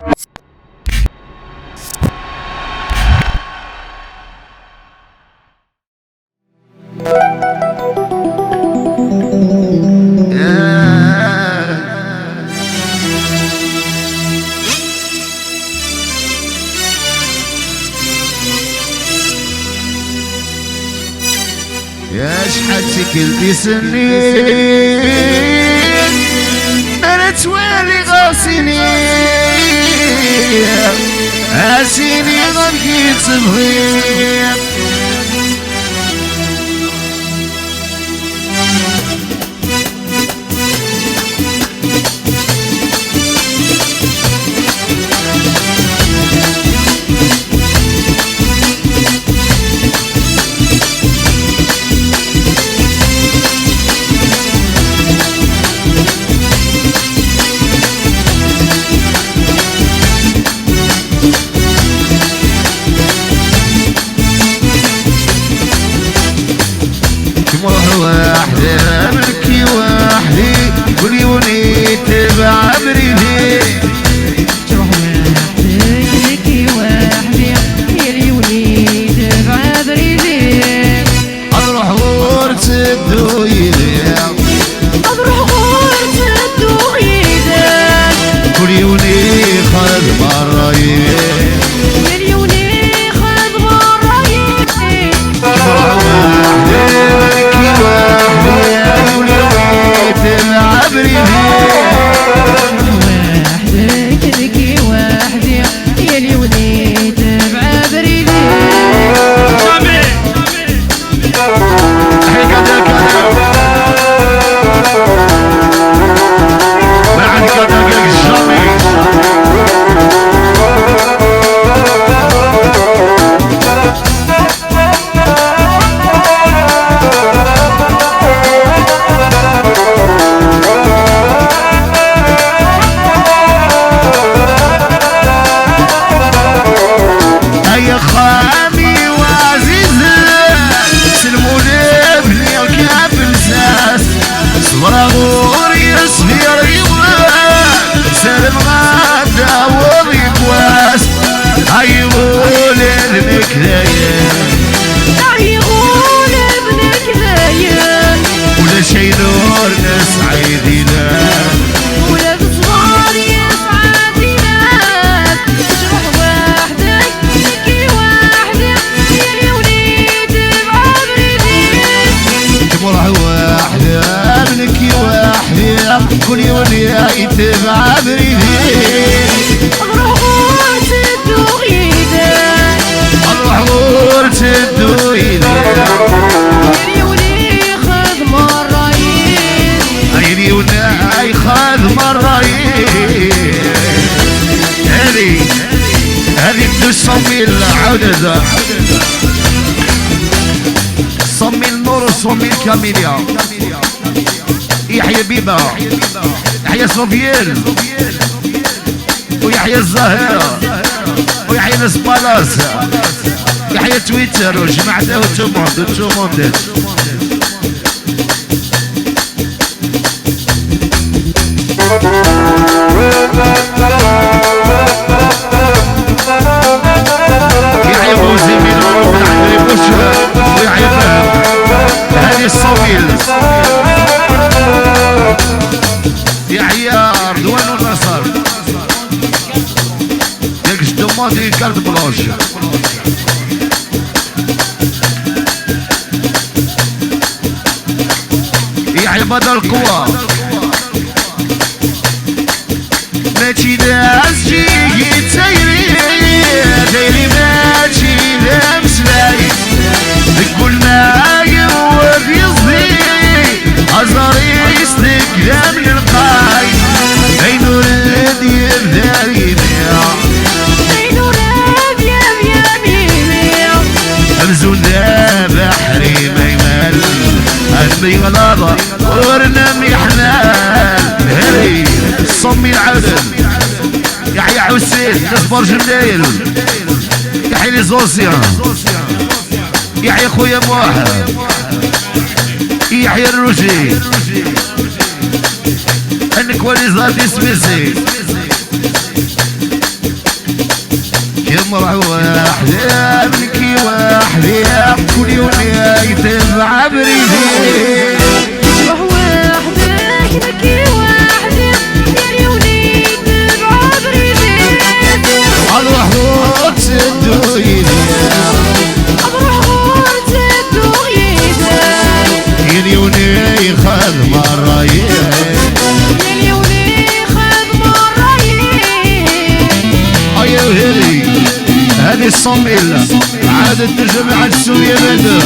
يا شحال تكلتي سنين انا توالي غاسيني عاسيني غنكي تبغي وحدي منكي وحدي وليوني تبع بريدي تروح وحدي منكي وحدي يليوني تبع بريدي اروح غورت الدويدي اروح غورت الدويدي وليوني خذ مرايي يليوني خذ مرايي يقول ابنك ذاين ولا شي نور نسعيدنا ولاد صغار يسعدنا تروح وحدك تبكي وحدك يليوني تبع بريدي تروح وحدك ابنك وحدك كل يوني تبع بريدي اروح غورت الدويدي اروح غورت الدويدي يليوني خذ مرايين يليوني خذ مرايين هذه تسمي العودة صمي النور وصمي الكاميليا يحيى بيبا يحيى صوفيال ويحيى الزهيرة ويحيى الاسبالاس يحيى تويتر وجماعته وتوموند يحيى بوزي من عند بوشرة ويحيى فهم هذه الصويل يحيى رضوان والنصر ديك جدوما دي كارت بلاش يحيى بدر القوى ماشي داز جيجي تايري ماشي دامس لاي كل ما يروى بيصدي أزاري يصدق دام للقاي أي نور الذي يبداري أمزون دا بحري ما يمال أدمي غلاظة ورنمي حنال هري صمي العدل يحيى حسين نصبر جمدايل يحيى لي زوسيا يحيى خويا موحد يحيى الروجي انك ولي زادي سميسي اغرح وحدي منكي وحدي كل يوم يتبع بريدي تروح وحدك نكي وحدي يا ليوني تبع بريدي اروح وتسدو يدي اروح وتسدو يدي يا ليوني خذ مرة يا ليوني خذ مرة ايوه هذه الصميلة عادت تجمع السورية بدر